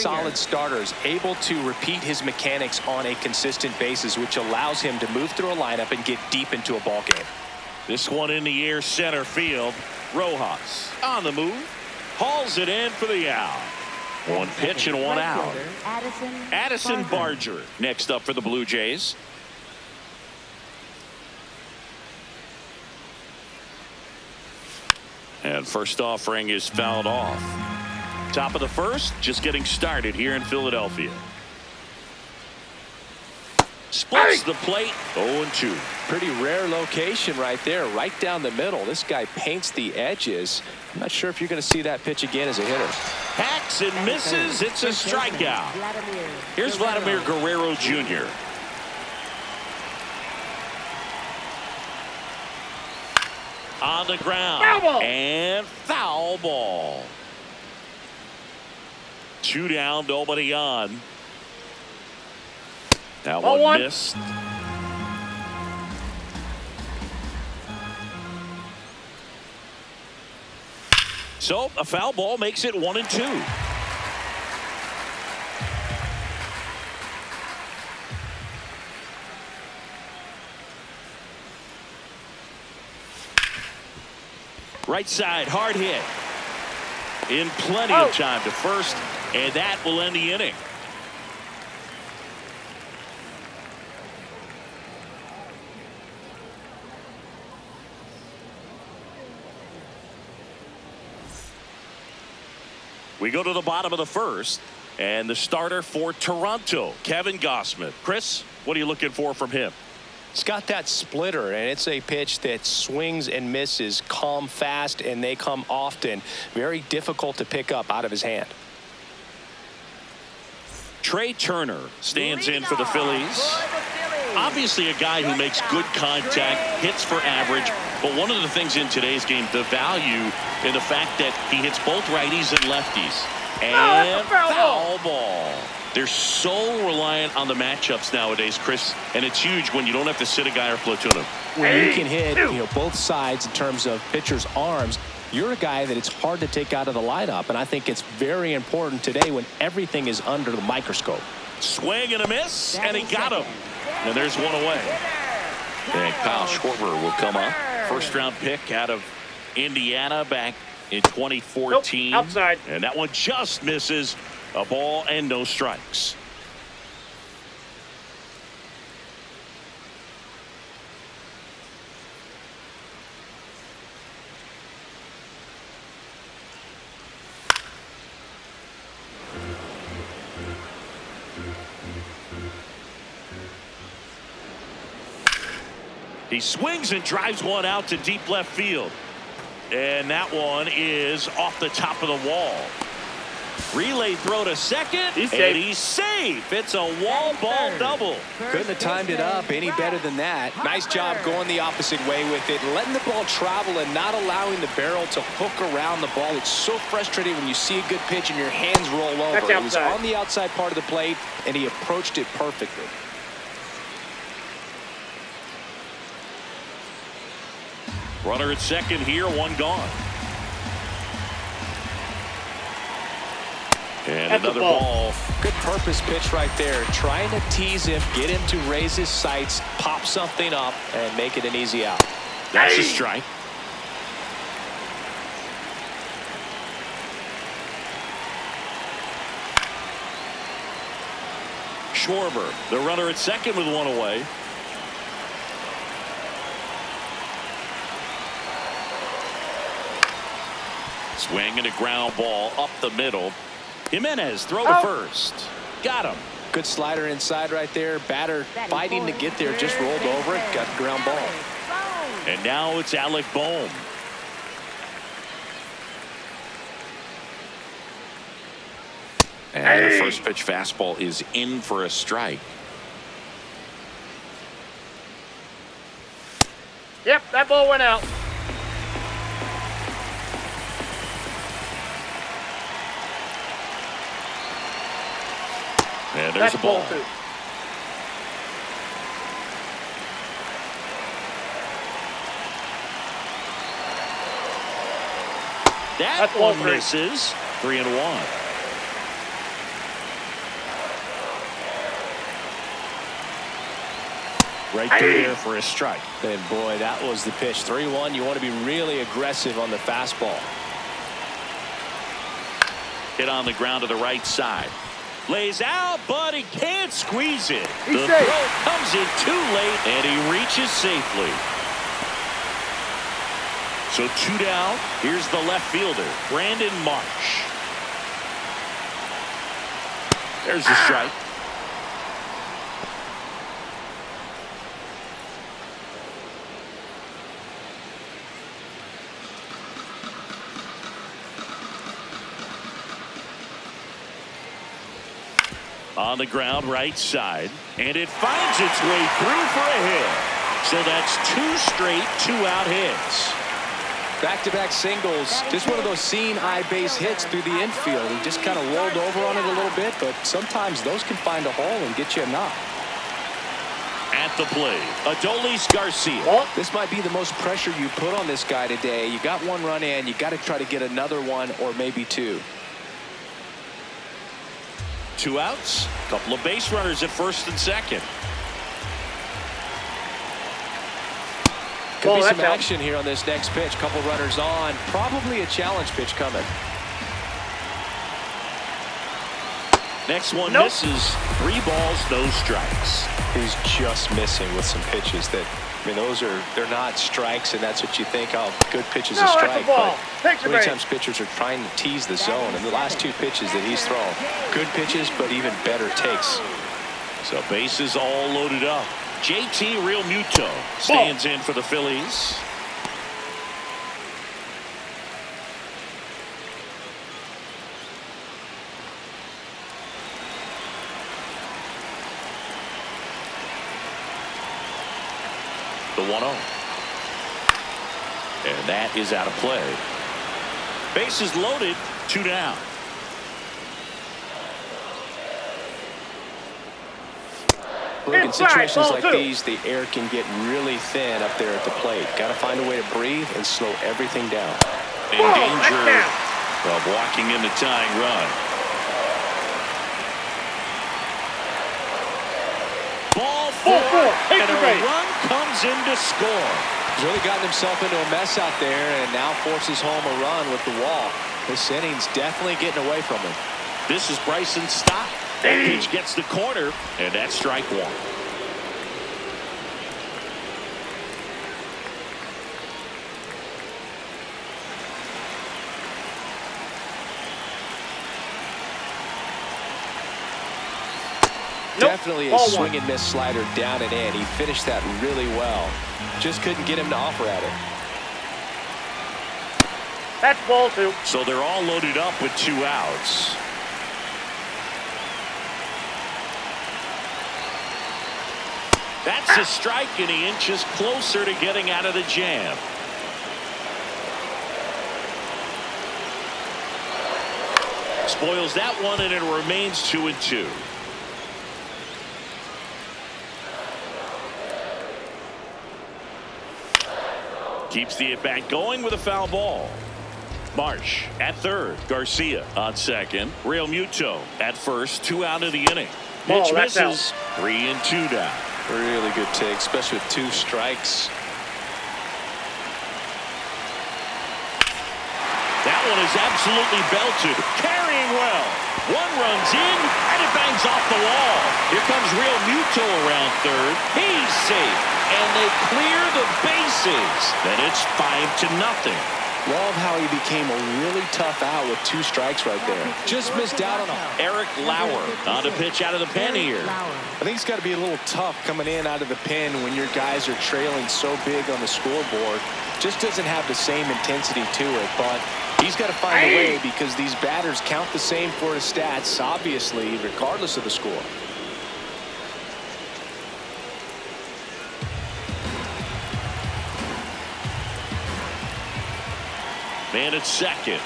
solid starter is able to repeat his mechanics on a consistent basis, which allows him to move through a lineup and get deep into a ball game. This one in the air, center field. Rojas on the move, hauls it in for the out. One pitch and one out. Addison Barger next up for the Blue Jays. And first offering is fouled off. Top of the first, just getting started here in Philadelphia. Splits the plate, 0-2. Pretty rare location right there, right down the middle. This guy paints the edges. I'm not sure if you're going to see that pitch again as a hitter. Hacks and misses. It's a strikeout. Here's Vladimir Guerrero Jr. On the ground. And foul ball. 2 down, nobody on. That one missed. So a foul ball makes it 1-2. Right side, hard hit. In plenty of time to first, and that will end the inning. We go to the bottom of the first, and the starter for Toronto, Kevin Gausman. Chris, what are you looking for from him? It's got that splitter, and it's a pitch that swings and misses, come fast, and they come often. Very difficult to pick up out of his hand. Trey Turner stands in for the Phillies. Obviously a guy who makes good contact, hits for average, but one of the things in today's game, the value in the fact that he hits both righties and lefties. And foul ball. They're so reliant on the matchups nowadays, Chris, and it's huge when you don't have to sit a guy or platoon him. When you can hit both sides in terms of pitchers' arms, you're a guy that it's hard to take out of the lineup, and I think it's very important today when everything is under the microscope. Swing and a miss, and he got him. And there's one away. And Kyle Schwarber will come up. First-round pick out of Indiana back in 2014. Nope, outside. And that one just misses. A ball and no strikes. He swings and drives one out to deep left field. And that one is off the top of the wall. Relay throw to second, and he's safe. It's a wall ball double. Couldn't have timed it up any better than that. Nice job going the opposite way with it, letting the ball travel and not allowing the barrel to hook around the ball. It's so frustrating when you see a good pitch and your hands roll over. It was on the outside part of the plate, and he approached it perfectly. Runner at second here, one gone. And another ball. Good purpose pitch right there. Trying to tease him, get him to raise his sights, pop something up, and make it an easy out. That's a strike. Schwarber, the runner at second with one away. Swing and a ground ball up the middle. Jimenez throw to first. Got him. Good slider inside right there. Batter fighting to get there. Just rolled over it. Got the ground ball. And now it's Alec Bohm. And the first pitch fastball is in for a strike. Yep, that ball went out. And there's a ball. That one misses. 3-1. Right through there for a strike. And boy, that was the pitch. 3-1. You want to be really aggressive on the fastball. Hit on the ground to the right side. Lays out, but he can't squeeze it. He's the safe. throw comes in too late, and he reaches safely. So 2 down. Here's the left fielder, Brandon Marsh. There's a strike. On the ground, right side, and it finds its way through for a hit. So that's 2 straight 2-out hits. Back-to-back singles. Just one of those seeing eye base hits through the infield. He just kind of rolled over on it a little bit, but sometimes those can find a hole and get you a knock. At the plate, Adolis Garcia. This might be the most pressure you put on this guy today. You got 1 run in. You got to try to get another one or maybe 2. 2 outs, couple of base runners at first and second. Could be some action here on this next pitch. Couple runners on. Probably a challenge pitch coming. Next one misses. 3 balls, no strikes. He's just missing with some pitches that, I mean, they're not strikes, and that's what you think. Oh, good pitch is a strike. But many times pitchers are trying to tease the zone, and the last 2 pitches that he's thrown, good pitches, but even better takes. So bases all loaded up. JT Realmuto stands in for the Phillies. The 1-0. And that is out of play. Bases loaded, 2 down. Look, in situations like these, the air can get really thin up there at the plate. Got to find a way to breathe and slow everything down. In danger of walking in the tying run. Ball 4, and a run comes in to score. He's really gotten himself into a mess out there and now forces home a run with the wall. This inning's definitely getting away from him. This is Bryson Stott. That pitch gets the corner, and that's strike 1. Definitely a swing and miss slider down and in. He finished that really well. Just couldn't get him to offer at it. That's ball 2. So they're all loaded up with 2 outs. That's a strike, and he inches closer to getting out of the jam. Spoils that one, and it remains 2-2. Keeps the at-bat going with a foul ball. Marsh at third. Garcia on second. Realmuto at first. 2 out of the inning. Pitch misses. 3-2 down. Really good take, especially with 2 strikes. That one is absolutely belted. Carrying well. 1 runs in, and it bangs off the wall. Here comes Realmuto around third. He's safe, and they clear the bases. Then it's 5-0. Love how he became a really tough out with 2 strikes right there. Just missed out on a Eric Lauer on the pitch out of the pen here. I think it's got to be a little tough coming in out of the pen when your guys are trailing so big on the scoreboard. Just doesn't have the same intensity to it, but he's got to find a way because these batters count the same for his stats, obviously, regardless of the score. Man at second.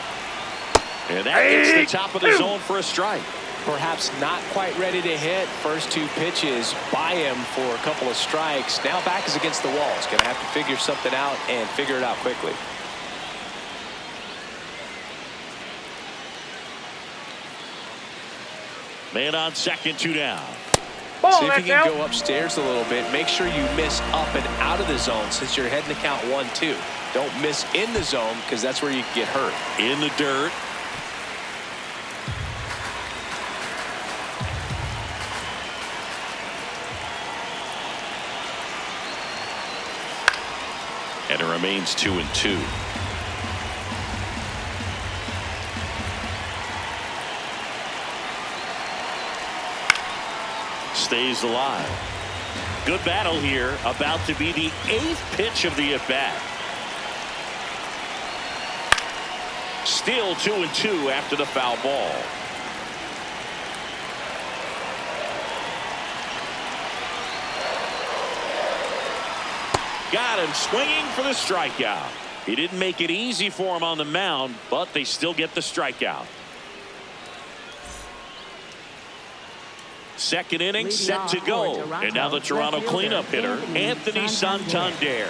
And that gets the top of the zone for a strike. Perhaps not quite ready to hit. First 2 pitches by him for a couple of strikes. Now back is against the wall. He's going to have to figure something out and figure it out quickly. Man on second, 2 down. Ball, See if you that's can out. go upstairs a little bit. Make sure you miss up and out of the zone since you're heading to count 1-2. Don't miss in the zone because that's where you can get hurt. In the dirt. And it remains 2-2. Stays alive. Good battle here. About to be the 8th pitch of the at-bat. Still 2-2 after the foul ball. Got him swinging for the strikeout. He didn't make it easy for him on the mound, but they still get the strikeout. Second inning set to go. And now the Toronto cleanup hitter, Anthony Santander.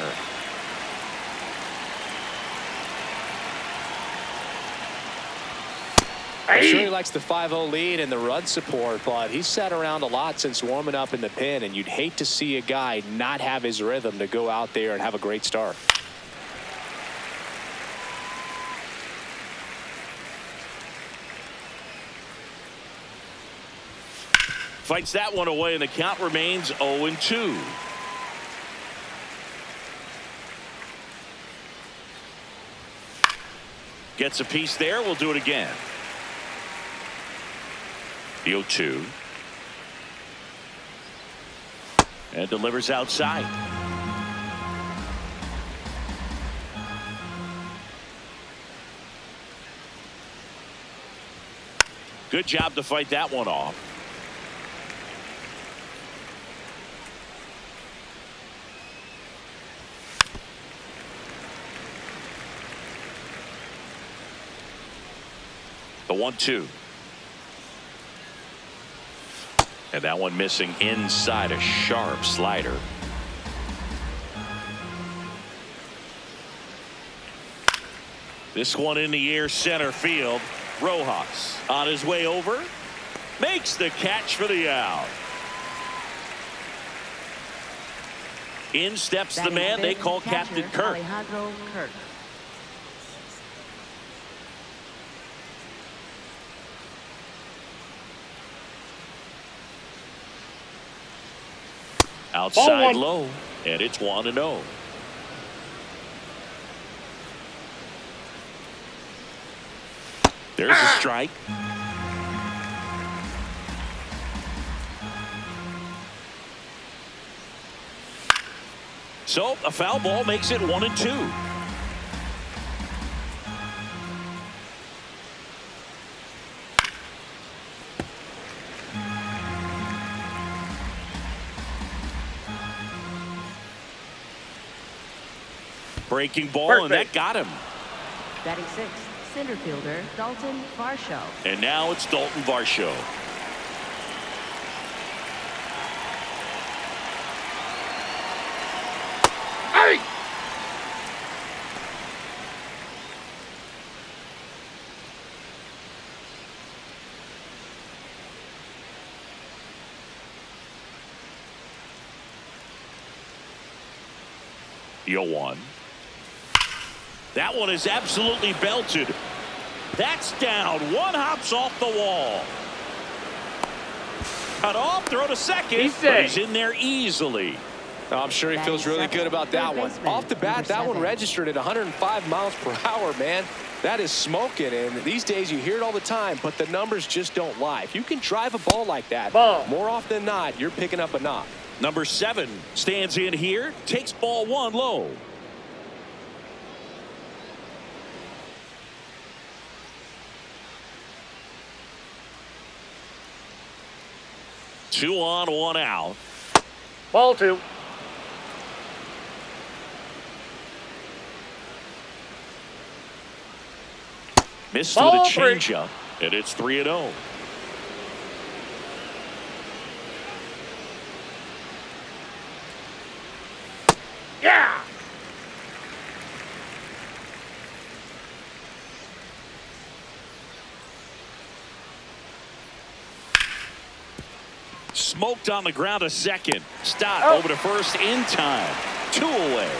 I'm sure he likes the 5-0 lead and the run support, but he's sat around a lot since warming up in the pen, and you'd hate to see a guy not have his rhythm to go out there and have a great start. Fights that one away, and the count remains 0-2. Gets a piece there. We'll do it again. The 0-2. And delivers outside. Good job to fight that one off. The 1-2. And that one missing inside, a sharp slider. This one in the air, center field. Rojas on his way over. Makes the catch for the out. In steps the man they call Captain Kirk. Outside low, and it's 1-0. There's a strike. So a foul ball makes it 1-2. Breaking ball, and that got him. Batting sixth, center fielder Dalton Varsho. And now it's Dalton Varsho. Hey! The 0-1. That one is absolutely belted. That's down. One hops off the wall. Cut off, throw to second. But he's in there easily. I'm sure he feels really good about that one. Off the bat, that one registered at 105 miles per hour, man. That is smoking, and these days you hear it all the time, but the numbers just don't lie. If you can drive a ball like that, more often than not, you're picking up a knock. Number 7 stands in here, takes ball 1 low. Two on, one out. Ball 2. Missed with a changeup, and it's 3-0. Yeah! Smoked on the ground a second. Stott over to first in time. 2 away.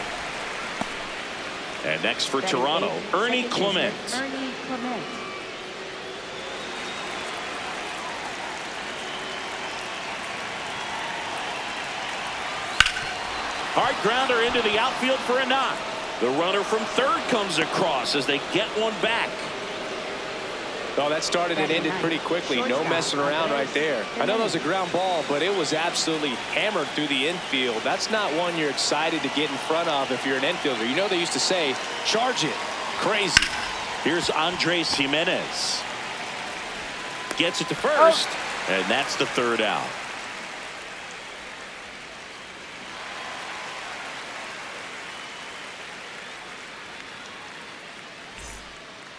And next for Toronto, Ernie Clement. Ernie Clement. Hard grounder into the outfield for a knock. The runner from third comes across as they get one back. Oh, that started and ended pretty quickly. No messing around right there. I know that was a ground ball, but it was absolutely hammered through the infield. That's not one you're excited to get in front of if you're an infielder. You know they used to say, charge it. Crazy. Here's Andres Jimenez. Gets it to first, and that's the third out.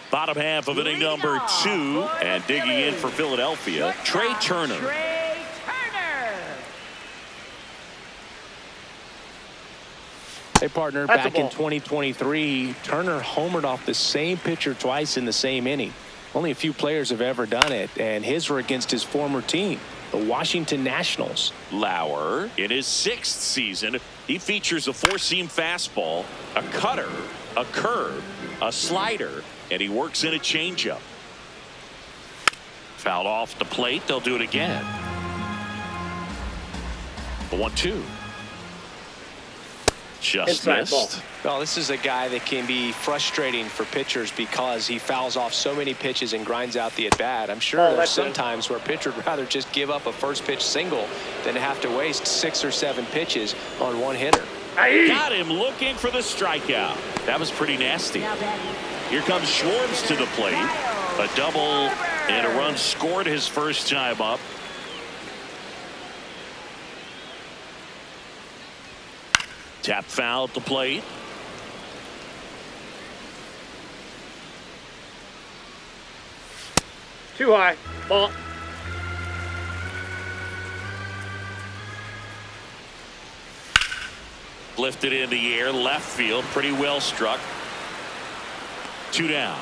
Bottom half of inning number 2, and digging in for Philadelphia, Trey Turner. Hey, partner, back in 2023, Turner homered off the same pitcher twice in the same inning. Only a few players have ever done it, and his were against his former team, the Washington Nationals. Lauer, in his 6th season, he features a 4-seam fastball, a cutter, a curve, a slider, and he works in a changeup. Fouled off the plate. They'll do it again. The 1-2. Just Inside missed. ball. Well, this is a guy that can be frustrating for pitchers because he fouls off so many pitches and grinds out the at-bat. I'm sure there's some times where a pitcher would rather just give up a first pitch single than to have to waste 6 or 7 pitches on one hitter. Got him looking for the strikeout. That was pretty nasty. Here comes Schwartz to the plate. A double and a run scored his first time up. Tap foul at the plate. Too high. Ball. Lifted in the air, left field, pretty well struck. 2 down.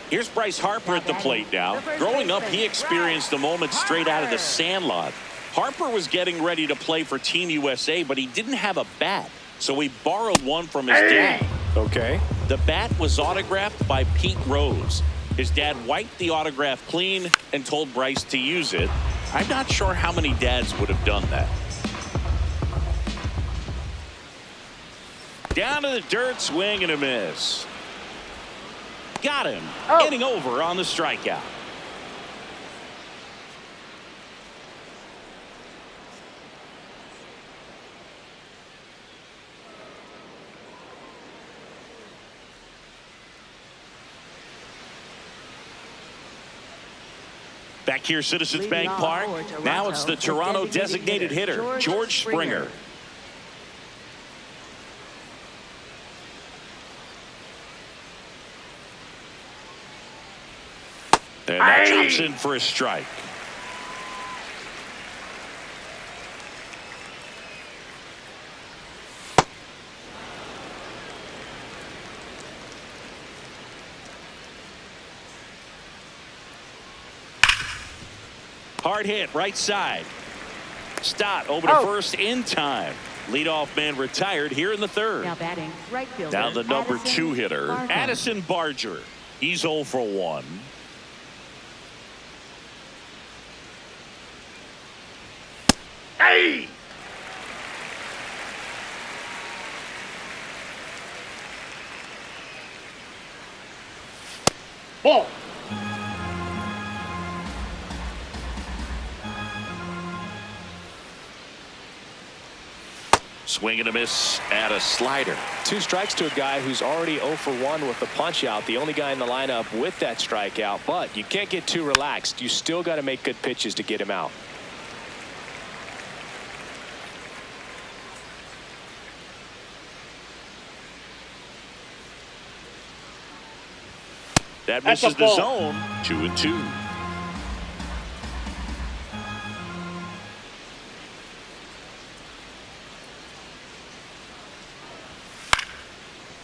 Here's Bryce Harper at the plate now. Growing up, he experienced the moment straight out of the sandlot. Harper was getting ready to play for Team USA, but he didn't have a bat, so he borrowed one from his dad. Okay. The bat was autographed by Pete Rose. His dad wiped the autograph clean and told Bryce to use it. I'm not sure how many dads would have done that. Down to the dirt, swing and a miss. Got him. Inning over on the strikeout. Back here, Citizens Bank Park. Now it's the Toronto designated hitter, George Springer. And that drops in for a strike. Hard hit, right side. Stott over to first in time. Leadoff man retired here in the 3rd. Now batting, right fielder. Now the number 2 hitter, Barger. Addison Barger. He's 0 for 1. Hey! Ball. Swing and a miss at a slider. 2 strikes to a guy who's already 0 for 1 with the punch out. The only guy in the lineup with that strikeout, but you can't get too relaxed. You still got to make good pitches to get him out. That misses the zone. 2-2.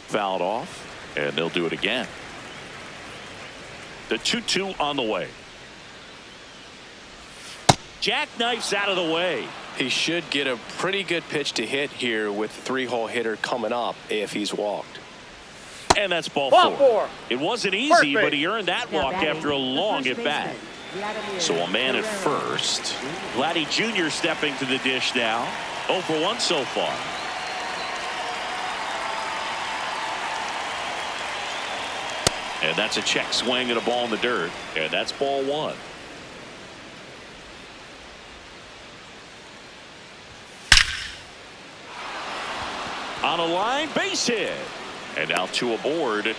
Fouled off, and they'll do it again. The 2-2 on the way. Jackknifes out of the way. He should get a pretty good pitch to hit here with the three-hole hitter coming up if he's walked. And that's ball Ball four. four. It wasn't First easy, base. but he earned that Now walk batting, after a the long first at-bat. baseman, Vladimir So a man at Guerrero. first. Vladdy Jr. stepping to the dish now. 0 for 1 so far. And that's a check swing and a ball in the dirt. And that's ball one. On a line, base hit. And now two aboard.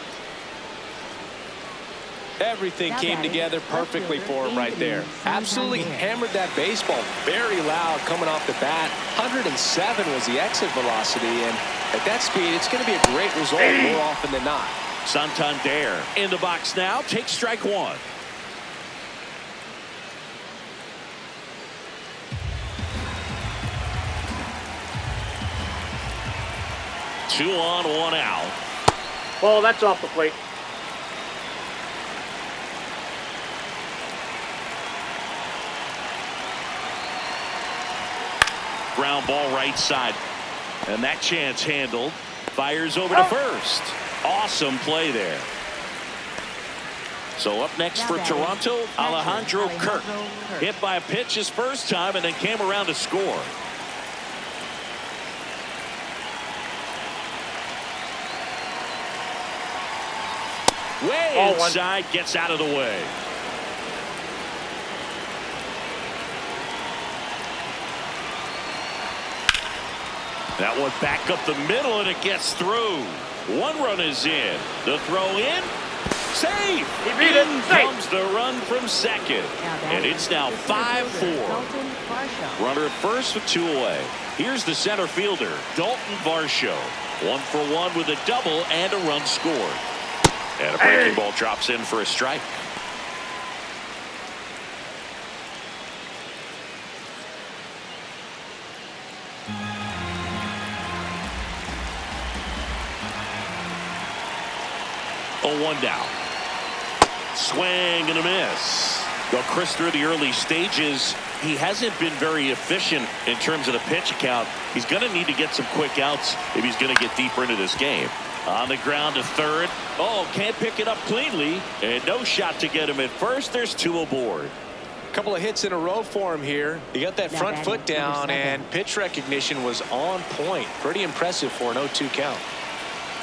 Everything Now came batting, together perfectly for him right there. Absolutely hammered that baseball very loud coming off the bat. 107 was the exit velocity, and at that speed, it's going to be a great result more often than not. Santander in the box now. Takes strike one. Two on, one out. Ball, that's off the plate. Ground ball right side. And that chance handled. Fires over to first. Awesome play there. So up next for Toronto, Alejandro Kirk. Hit by a pitch his first time and then came around to score. Way Ball one. inside, gets out of the way. That one back up the middle and it gets through. One run is in. The throw in. Safe. He beat it. In Safe. comes the run from second. And it's now 5-4. Dalton Varsho. Runner at first with two away. Here's the center fielder, Dalton Varsho. 1 for 1 with a double and a run scored. And a breaking ball drops in for a strike. Oh, 1 down. Swing and a miss. Well, Chris, through the early stages, he hasn't been very efficient in terms of the pitch count. He's going to need to get some quick outs if he's going to get deeper into this game. On the ground to third. Oh, can't pick it up cleanly. And no shot to get him at first. There's two aboard. A couple of hits in a row for him here. He got that Now front batting, foot down, number 7. and pitch recognition was on point. Pretty impressive for an 0-2 count.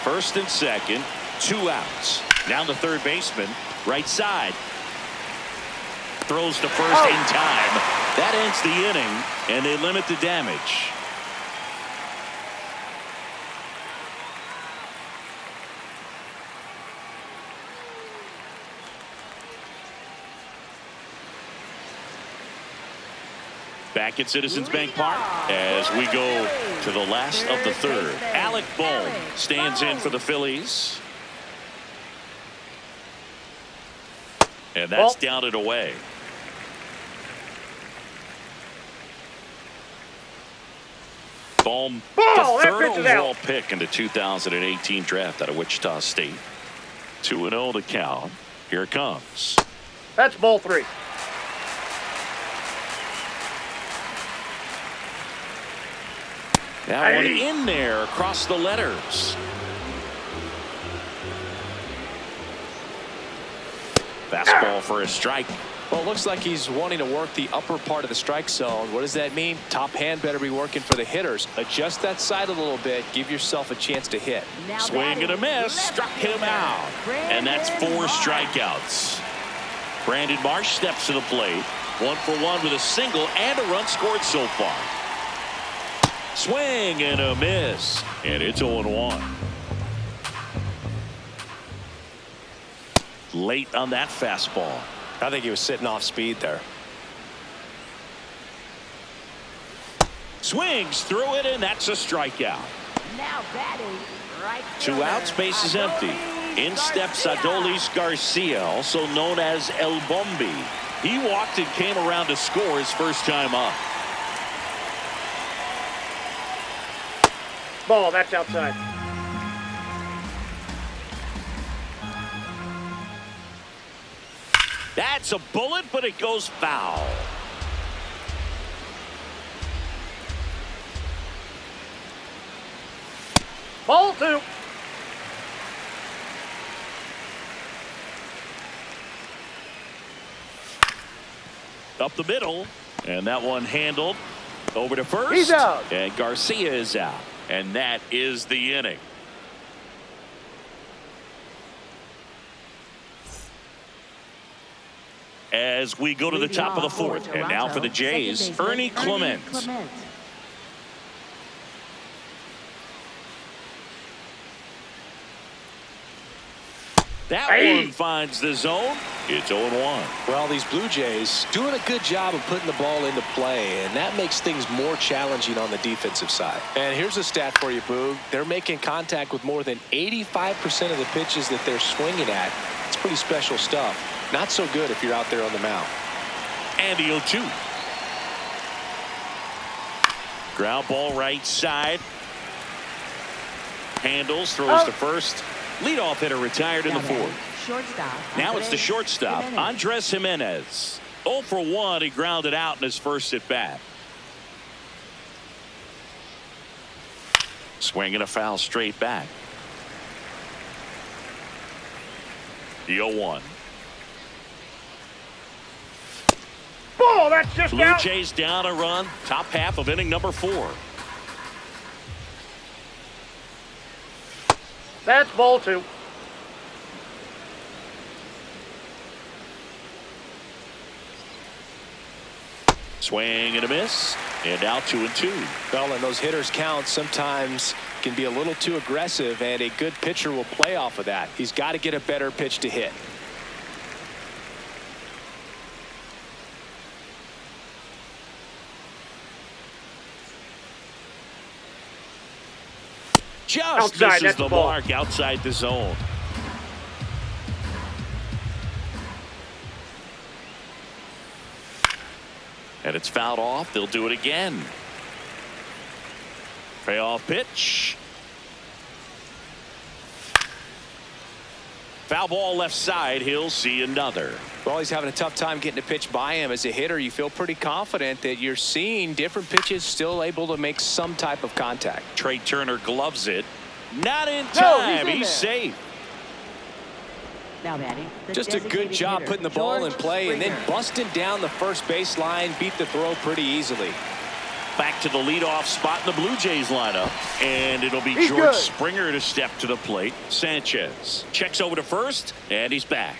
First and second, 2 outs. Now the third baseman, right side. Throws to first in time. That ends the inning, and they limit the damage. Back at Citizens Bank Park as we go to the last of the third. Alec Bohm stands in for the Phillies. And that's down and away. Bohm, Ball, the that third pitch is overall out. pick in the 2018 draft out of Wichita State. 2-0 the count. Here it comes. That's ball 3. That one in there across the letters. Fastball for a strike. Well, it looks like he's wanting to work the upper part of the strike zone. What does that mean? Top hand better be working for the hitters. Adjust that side a little bit. Give yourself a chance to hit. Now Swing and a miss. Struck him out. And that's 4 strikeouts. Brandon Marsh steps to the plate. 1 for 1 with a single and a run scored so far. Swing and a miss. And it's 0-1. Late on that fastball. I think he was sitting off speed there. Swings through it, and that's a strikeout. Now batting, right 2 fielder, outs, base is empty. In steps Garcia. Adolis Garcia, also known as El Bombi. He walked and came around to score his first time up. Ball, that's outside. That's a bullet, but it goes foul. Ball 2. Up the middle, and that one handled over to first. He's out. And Garcia is out, and that is the inning. As we go to the top of the fourth, and now for the Jays, Ernie Clement. That one finds the zone. It's 0-1. Well, these Blue Jays doing a good job of putting the ball into play, and that makes things more challenging on the defensive side. And here's a stat for you, Boog. They're making contact with more than 85% of the pitches that they're swinging at. It's pretty special stuff. Not so good if you're out there on the mound. And the 0-2. Ground ball right side. Handles, throws to first. Leadoff hitter retired in the fourth. Now it's the shortstop, Andres Jimenez. 0 for 1. He grounded out in his first at bat. Swinging a foul straight back. The 0-1. Ball, that's just Blue out. Jays down a run. Top half of inning number 4. That's ball 2. Swing and a miss. And out 2-2. Well, and those hitters count sometimes can be a little too aggressive, and a good pitcher will play off of that. He's got to get a better pitch to hit. Just outside, misses that's the ball. mark outside the zone. And it's fouled off. They'll do it again. Payoff pitch. Foul ball left side. He'll see another. Well, he's having a tough time getting a pitch by him. As a hitter, you feel pretty confident that you're seeing different pitches still able to make some type of contact. Trey Turner gloves it. Not in time. he's in He's there. safe. Now batting. Just a good job putting the ball in play and then busting down the first baseline, beat the throw pretty easily. Back to the leadoff spot in the Blue Jays lineup. And it'll be He's George good. Springer to step to the plate. Sanchez checks over to first, and he's back.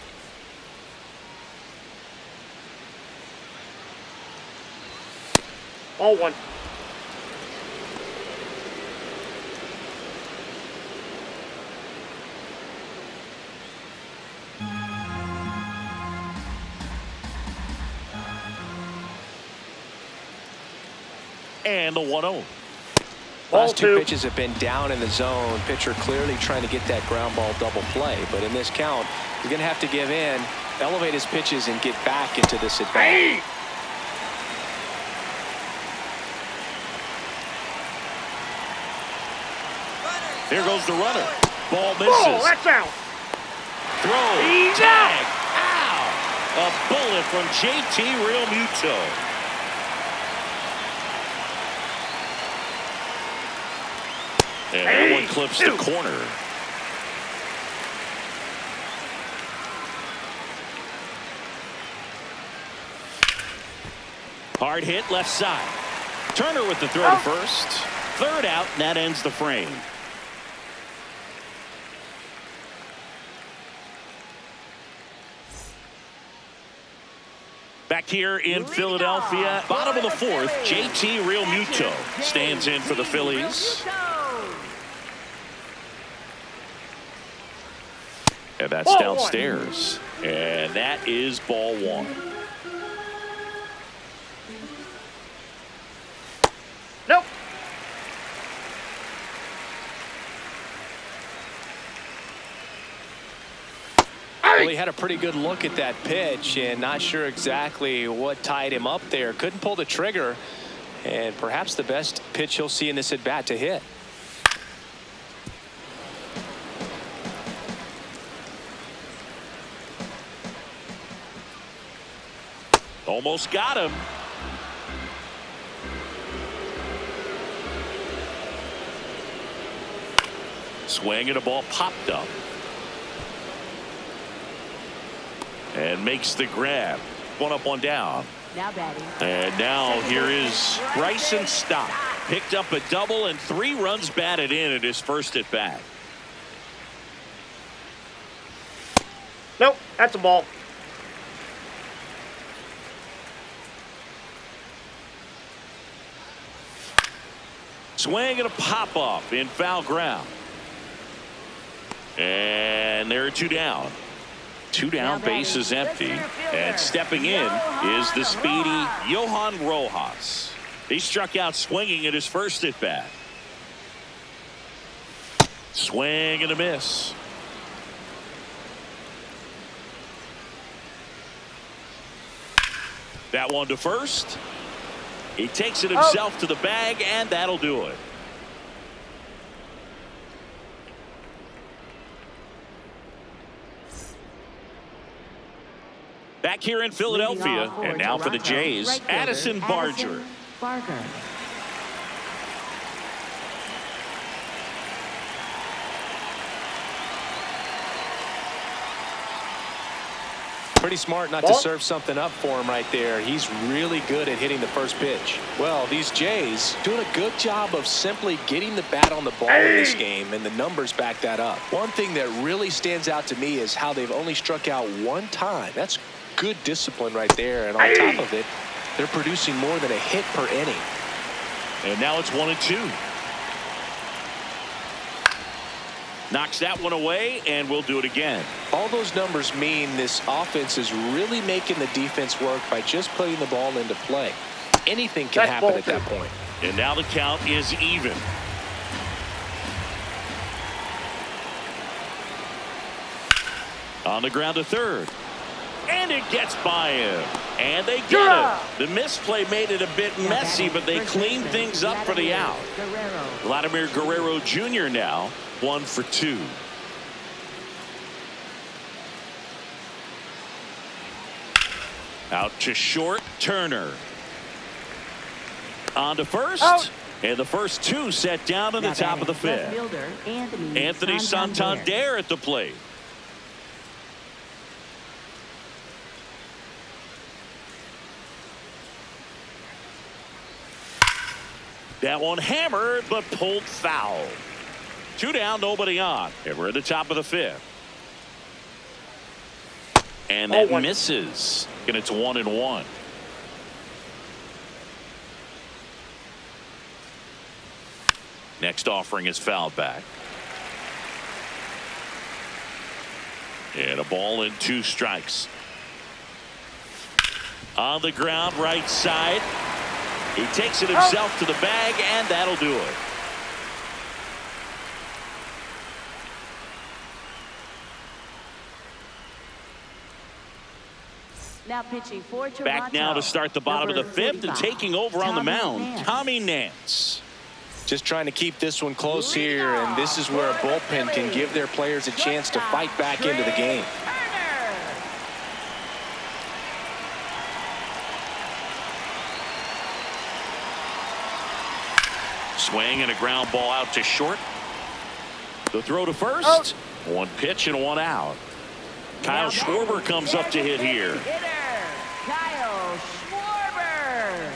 Ball 1. And the 1-0. Ball Last two 2. pitches have been down in the zone. Pitcher clearly trying to get that ground ball double play. But in this count, he's going to have to give in, elevate his pitches, and get back into this at bat. Hey! There goes the runner. Ball Ball, misses. that's out. Throw. He's Tag. Ow. A bullet from JT Realmuto. And that one clips the corner. Hard hit left side. Turner with the throw to first. Third out, and that ends the frame. Back here in Philadelphia, bottom of the fourth, JT Realmuto stands in for the Phillies. And that's Ball downstairs. And that is ball 1. Nope. Well, he had a pretty good look at that pitch and not sure exactly what tied him up there. Couldn't pull the trigger, and perhaps the best pitch he'll see in this at bat to hit. Almost got him. Swing and a ball popped up. And makes the grab. One up, one down. Now batting. And now here is Bryson Stott. Picked up a double and 3 runs batted in at his first at bat. Nope, that's a ball. Swing and a pop up in foul ground. And there are 2 down. 2 down, base is empty. And stepping in is the speedy Johan Rojas. He struck out swinging at his first at bat. Swing and a miss. That one to first. He takes it himself to the bag, and that'll do it. Back here in Philadelphia, and now for the Jays, Addison Barger. Pretty smart not to serve something up for him right there. He's really good at hitting the first pitch. Well, these Jays doing a good job of simply getting the bat on the ball in this game, and the numbers back that up. One thing that really stands out to me is how they've only struck out 1 time. That's good discipline right there, and on top of it, they're producing more than a hit per inning. And now it's 1-2. Knocks that one away, and we'll do it again. All those numbers mean this offense is really making the defense work by just putting the ball into play. Anything can happen at that point. And now the count is even. On the ground to third. And it gets by him. And they get it. The misplay made it a bit messy, but they cleaned things up for the out. Vladimir Guerrero Jr. now 1 for 2. Out to short, Turner. On to first. And the first 2 set down in the top of the 5th. Anthony Santander at the plate. That one hammered, but pulled foul. 2 down, nobody on. And we're at the top of the 5th. And that misses. And it's 1-1. Next offering is fouled back. And a ball and 2 strikes. On the ground, right side. He takes it himself to the bag, and that'll do it. Now pitching for Toronto. Back now to start the bottom of the 5th and taking over on the mound, Tommy Nance. Just trying to keep this one close here, and this is where a bullpen can give their players a chance to fight back into the game. Swing and a ground ball out to short. The throw to first. 1 pitch and 1 out. Kyle Schwarber comes up to hit here. Kyle Schwarber.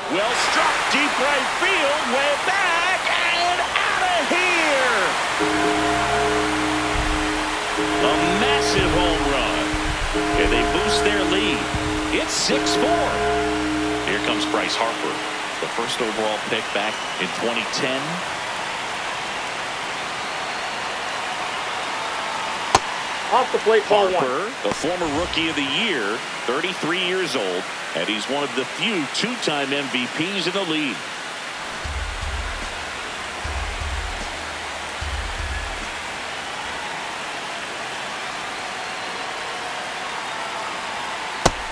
Well struck, deep right field, way back and out of here. A massive home run. And they boost their lead. It's 6-4. Here comes Bryce Harper, the first overall pick back in 2010. Off the plate, ball 1. Harper, the former rookie of the year, 33 years old, and he's one of the few 2-time MVPs in the league.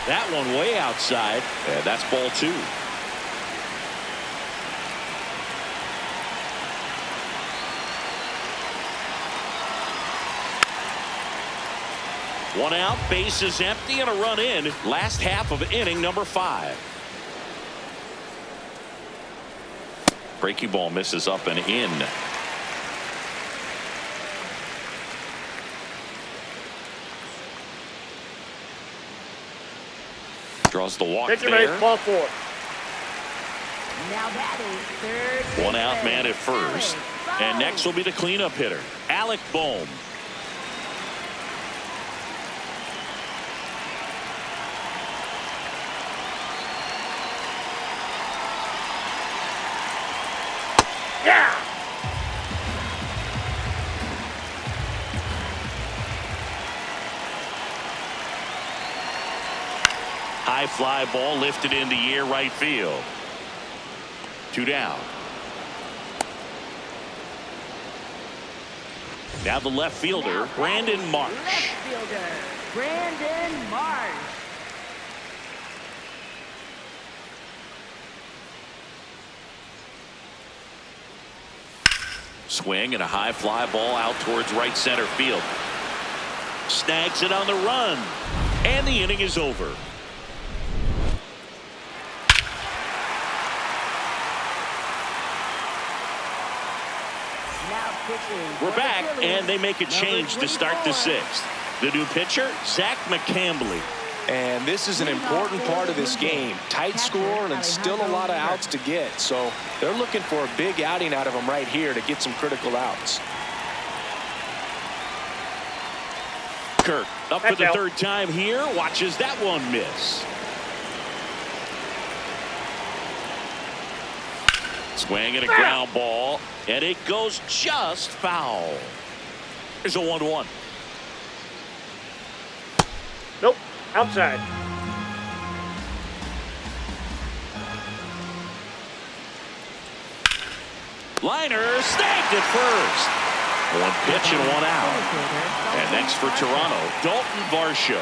That one way outside, and that's ball 2. One out, base is empty, and a run in. Last half of inning number 5. Breaking ball misses up and in. Draws the walk Pitcher there. base, ball 4. Now batting, third. One out man at first. And next will be the cleanup hitter, Alec Bohm. Yeah! High fly ball lifted in the air right field. 2 down. Now the left fielder, Brandon Marsh. Left fielder, Brandon Marsh. Swing and a high fly ball out towards right center field. Snags it on the run. And the inning is over. We're back, and they make a change to start the 6th. The new pitcher, Zach McCambley. And this is an important part of this game. Tight score and still a lot of outs to get. So they're looking for a big outing out of him right here to get some critical outs. Kirk up for the 3rd time here. Watches that one miss. Swing and a ground ball. And it goes just foul. Here's a 1-1. Nope. Outside. Liner snagged at first. 1 pitch and 1 out. And next for Toronto, Dalton Varsho.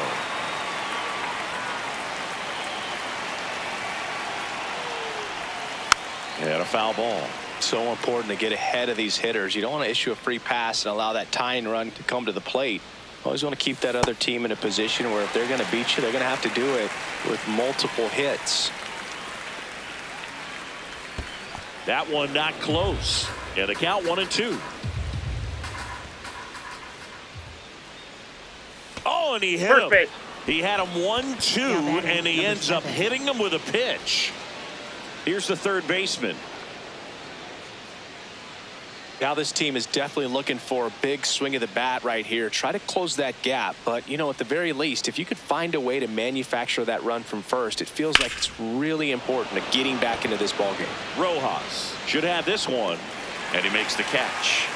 And a foul ball. So important to get ahead of these hitters. You don't want to issue a free pass and allow that tying run to come to the plate. Always want to keep that other team in a position where if they're going to beat you, they're going to have to do it with multiple hits. That one not close. And the count 1-2. Oh, and he hit him. Base. He had him 1-2, and he ends up hitting him with a pitch. Here's the third baseman. Now this team is definitely looking for a big swing of the bat right here. Try to close that gap. But, you know, at the very least, if you could find a way to manufacture that run from first, it feels like it's really important to getting back into this ballgame. Rojas should have this one, and he makes the catch.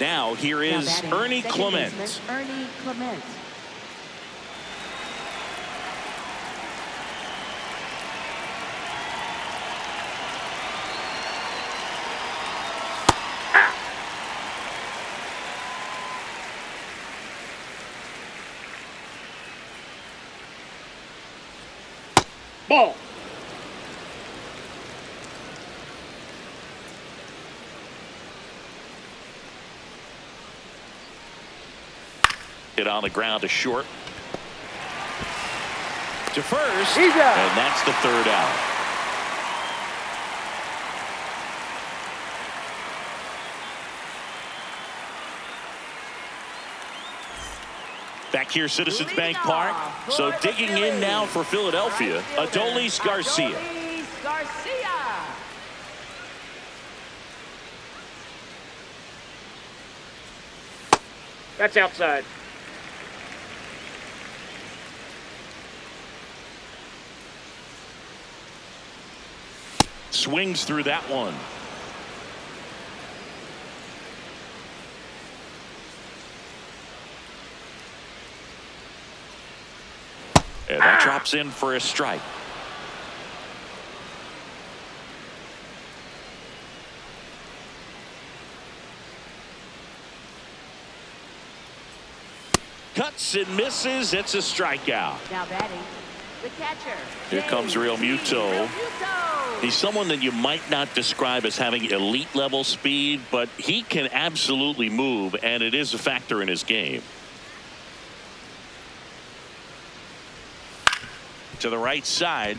Now here is Ernie Clement. Ernie Clement. Ball. Hit on the ground to short. To first. He's out. And that's the 3rd out. Back here, Citizens Bank Park. So digging in now for Philadelphia, Adolis Garcia. Adolis Garcia. That's outside. Swings through that one. And that drops in for a strike. Cuts and misses. It's a strikeout. Now batting, the catcher. Here comes Real Muto. He's someone that you might not describe as having elite level speed, but he can absolutely move, and it is a factor in his game. To the right side.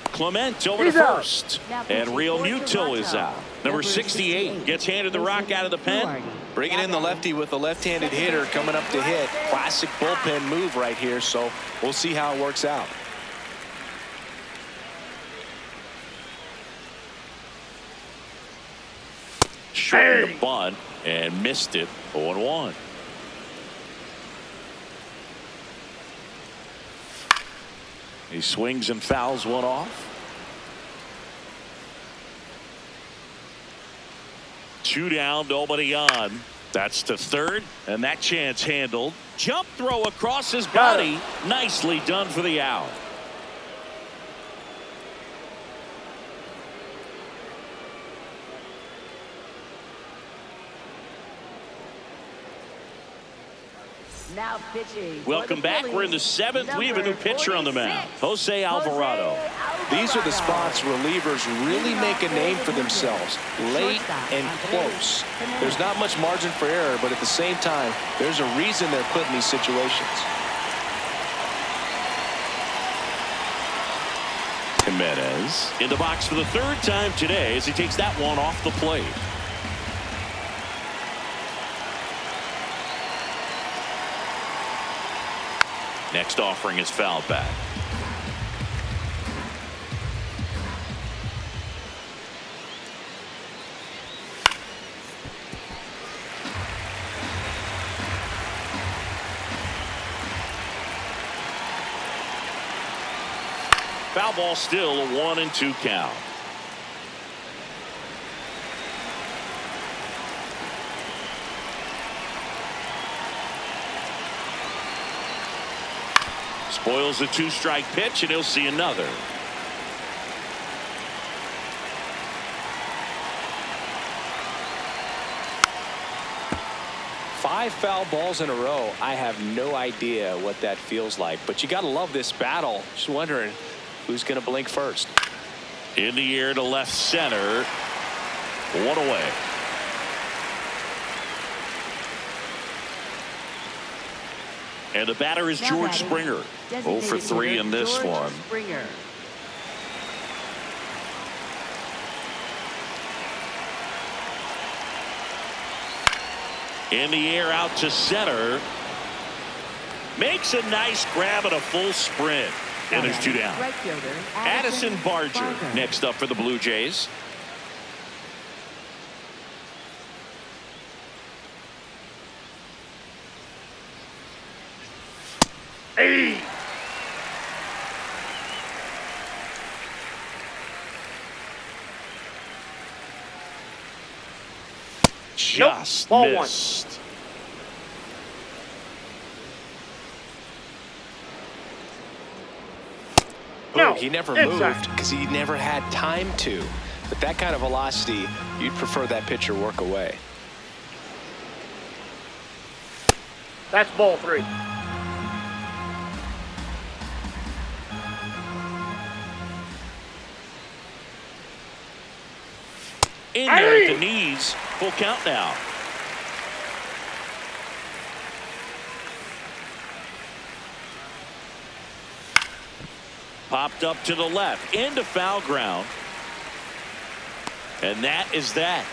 Clement over to first. And Real Muto is out. Number 68 gets handed the rock out of the pen. Bringing in the lefty with a left-handed hitter coming up to hit. Classic bullpen move right here, so we'll see how it works out. Short the bunt and missed it. 0-1. He swings and fouls one off. 2 down, nobody on. That's to third, and that chance handled. Jump throw across his body. Nicely done for the out. Now pitching. Welcome back. We're in the 7th. We have a new pitcher on the mound, Jose Alvarado. These are the spots relievers really make a name for themselves, late and close. There's not much margin for error, but at the same time, there's a reason they're put in these situations. Jimenez in the box for the 3rd time today as he takes that one off the plate. Next offering is foul back. Foul ball, still a 1-2 count. Spoils the 2-strike pitch, and he'll see another. Five foul balls in a row. I have no idea what that feels like, but you got to love this battle. Just wondering who's going to blink first. In the air to left center. 1 away. And the batter is George Springer. 0 for 3 in this one. In the air out to center. Makes a nice grab at a full sprint. And there's 2 down. Addison Barger next up for the Blue Jays. Hey! Just Ball missed. No, He never inside. moved because he never had time to. But that kind of velocity, you'd prefer that pitcher work away. That's ball 3. In there at the knees. Full count now. Popped up to the left. Into foul ground. And that is that.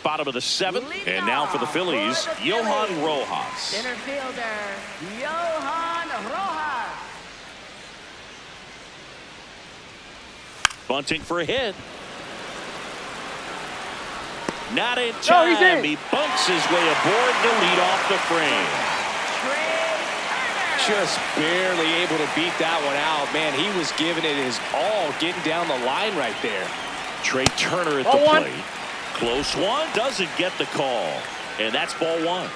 Bottom of the 7th, and now for the Phillies, Johan Rojas. Center fielder, Johan Rojas. Bunting for a hit. Not in time. he's in. He bunks his way aboard to lead off the frame. Just barely able to beat that one out. Man, he was giving it his all, getting down the line right there. Trey Turner at Ball the 1. plate. Close one, doesn't get the call. And that's ball 1.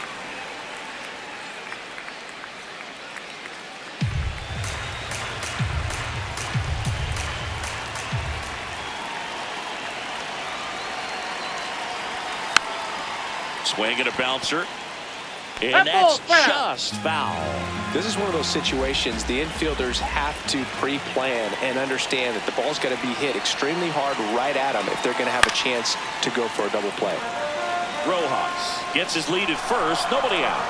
Swing and a bouncer. And That that's ball's foul. just foul. This is one of those situations the infielders have to pre-plan and understand that the ball's got to be hit extremely hard right at them if they're going to have a chance to go for a double play. Rojas gets his lead at first. Nobody out.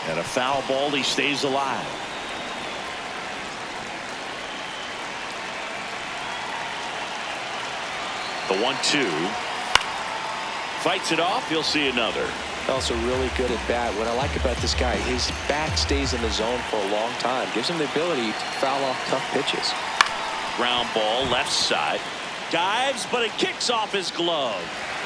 And a foul ball. He stays alive. The 1-2. Fights it off. He'll see another. Also really good at bat. What I like about this guy, his bat stays in the zone for a long time. Gives him the ability to foul off tough pitches. Ground ball left side. Dives, but it kicks off his glove.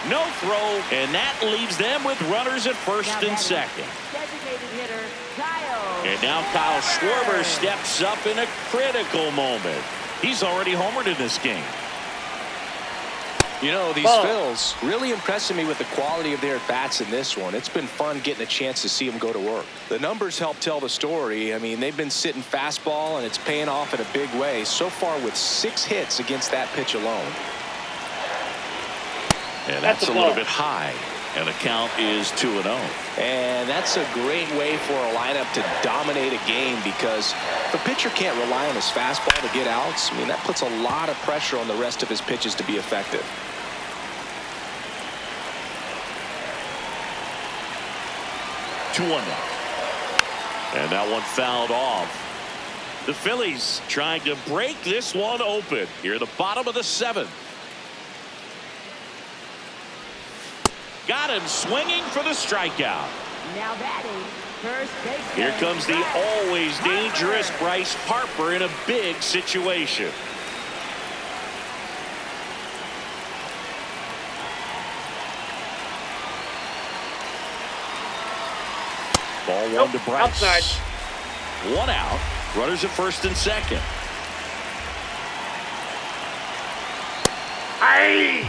No throw, and that leaves them with runners at first and second. Designated hitter, Kyle. And now Kyle Schwarber steps up in a critical moment. He's already homered in this game. You know, these Ball. Phils really impressing me with the quality of their at-bats in this one. It's been fun getting a chance to see them go to work. The numbers help tell the story. I mean, they've been sitting fastball, and it's paying off in a big way so far with 6 hits against that pitch alone. And That's that's a a little ball. bit high. And the count is 2-0. And that's a great way for a lineup to dominate a game because if a pitcher can't rely on his fastball to get outs, I mean, that puts a lot of pressure on the rest of his pitches to be effective. 2-1 now. And that one fouled off. The Phillies trying to break this one open here at the bottom of the 7th. Got him swinging for the strikeout. Now batting, first baseman. Here comes the always dangerous Bryce Harper in a big situation. Ball 1 to Bryce. Outside. 1 out. Runners at first and second. Aye.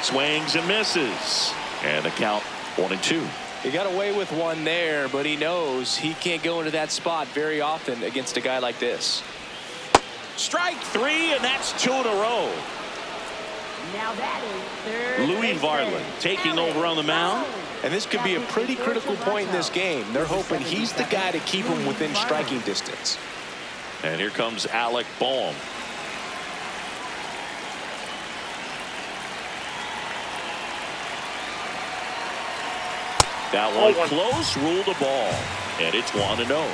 Swings and misses. And the count 1-2. He got away with one there, but he knows he can't go into that spot very often against a guy like this. Strike 3, and that's 2 in a row. Now batting, third Louis baseman, Varland taking over on the mound. And this could be a pretty critical point in this game. They're hoping he's the guy to keep him within striking distance. And here comes Alec Bohm. That one close, ruled a ball. And it's 1-0.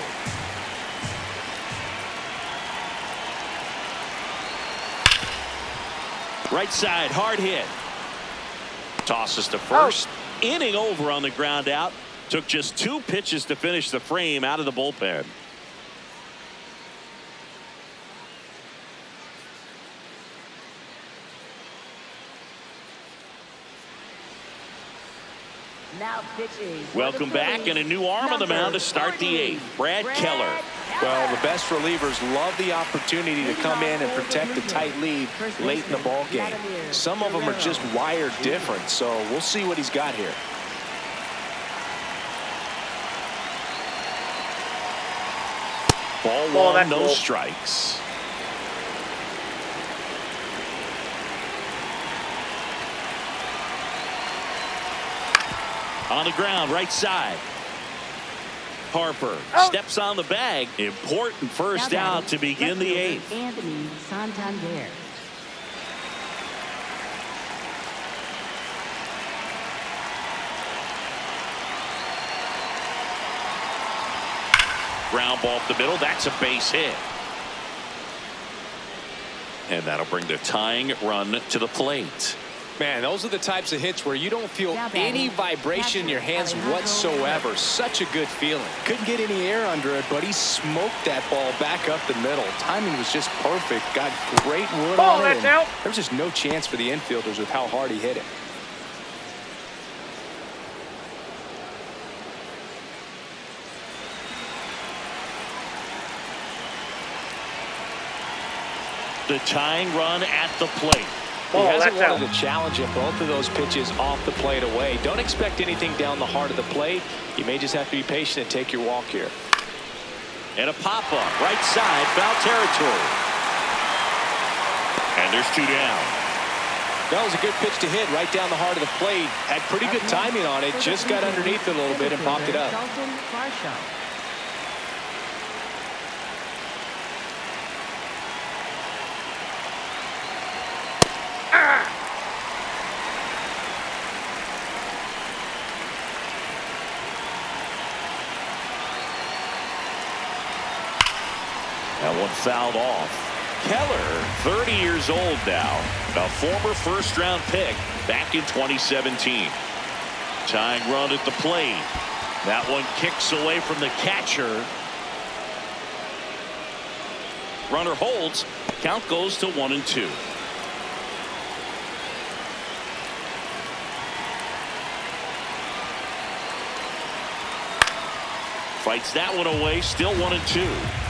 Right side, hard hit. Tosses to first. Inning over on the ground out. Took just 2 pitches to finish the frame out of the bullpen. Now pitching. for Welcome the back, and a new arm on the mound to start the 8th. Brad Keller. Well, the best relievers love the opportunity to come in and protect the tight lead late in the ball game. Some of them are just wired different, so we'll see what he's got here. Ball Oh, 1, that's no cool. strikes. On the ground, right side. Harper steps on the bag. Important first Now out to batting, begin the left 8th. fielder Anthony Santander. Ground ball up the middle. That's a base hit. And that'll bring the tying run to the plate. Man, those are the types of hits where you don't feel Now batting, any vibration in your hands Alejandro whatsoever. Such a good feeling. Couldn't get any air under it, but he smoked that ball back up the middle. Timing was just perfect. Got great wood Ball, on it. that's and out. There was just no chance for the infielders with how hard he hit it. The tying run at the plate. He Ball, hasn't that's wanted out. to challenge him both of those pitches off the plate away. Don't expect anything down the heart of the plate. You may just have to be patient and take your walk here. And a pop-up, right side, foul territory. And there's 2 down. That was a good pitch to hit right down the heart of the plate. Had pretty good timing on it. Just got underneath it a little bit and popped it up. Dalton Varsho. That one fouled off. Keller, 30 years old now, a former first-round pick back in 2017. Tying run at the plate. That one kicks away from the catcher. Runner holds. Count goes to 1-2. Fights that one away. Still 1-2.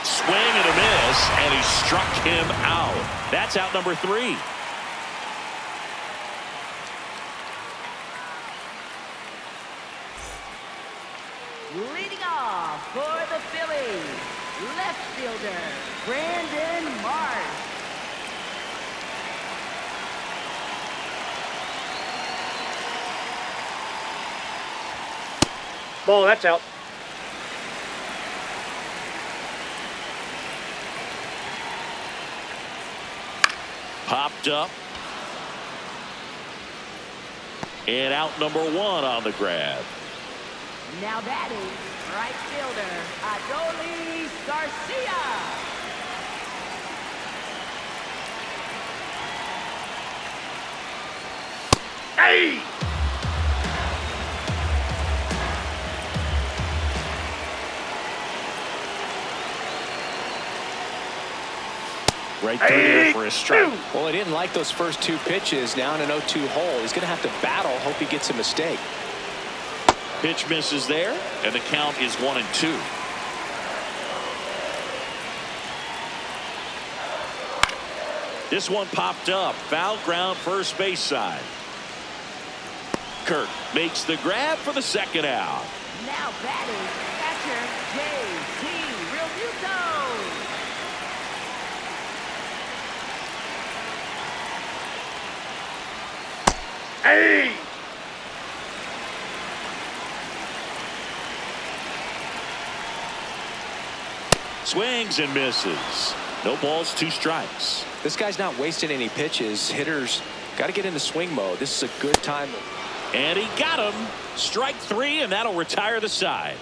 Swing and a miss, and he struck him out. That's out number 3. Leading off for the Phillies, left fielder, Brandon Marsh. Ball, that's out. Popped up. And out number 1 on the grab. Now batting, right fielder, Adolis Garcia. Hey! Right through there for a strike. Well, he didn't like those first 2 pitches. Now in an 0-2 hole. He's going to have to battle. Hope he gets a mistake. Pitch misses there, and the count is 1-2. This one popped up. Foul ground first base side. Kirk makes the grab for the second out. Now batting, catcher, J.T. Realmuto. Hey! Swings and misses. No balls, 2 strikes. This guy's not wasting any pitches. Hitters got to get into swing mode. This is a good time. And he got him. Strike 3, and that'll retire the side.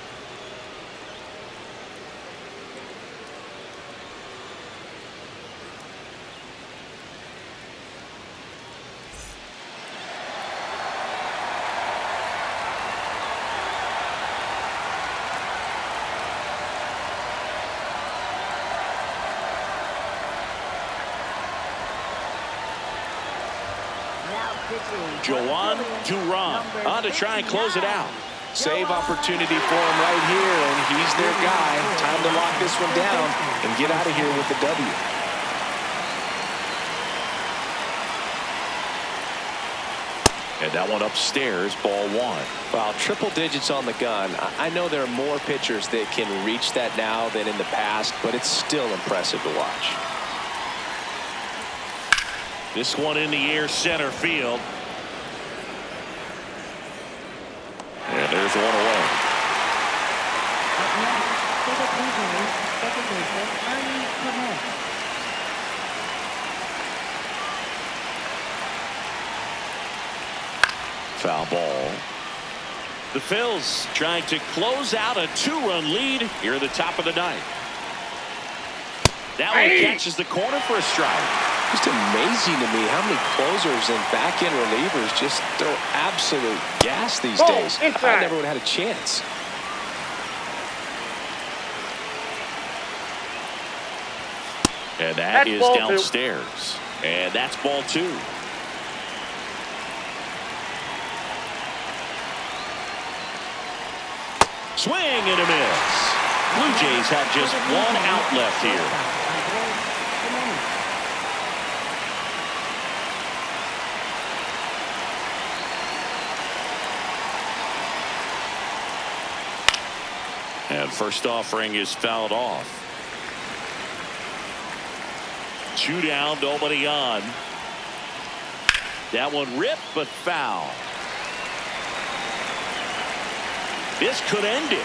Joan Duran on to try and close it out. Save opportunity for him right here, and he's their guy. Time to lock this one down and get out of here with the W. And that one upstairs, ball 1. Wow, triple digits on the gun. I know there are more pitchers that can reach that now than in the past, but it's still impressive to watch. This one in the air, center field. And there's one away. Up next, for the Blue Jays, second baseman Ernie Clement. Foul ball. The Phils trying to close out a 2-run lead here at the top of the 9th. That one catches the corner for a strike. Just amazing to me how many closers and back-end relievers just throw absolute gas these days. I never would have had a chance. And that's is downstairs. 2. And that's ball 2. Swing and a miss. Blue Jays have just 1 out left here. And first offering is fouled off. 2 down, nobody on. That one ripped, but foul. This could end it.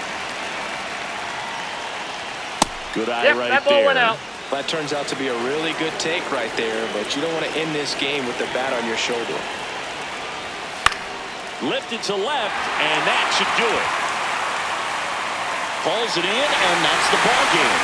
Good eye right that ball there. went out. That turns out to be a really good take right there, but you don't want to end this game with the bat on your shoulder. Lifted to left, and that should do it. Pulls it in, and that's the ball game.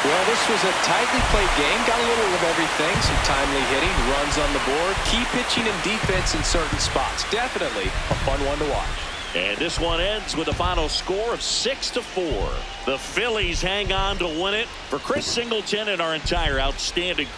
Well, this was a tightly played game. Got a little of everything. Some timely hitting, runs on the board, key pitching and defense in certain spots. Definitely a fun one to watch. And this one ends with a final score of 6-4. The Phillies hang on to win it. For Chris Singleton and our entire outstanding crew,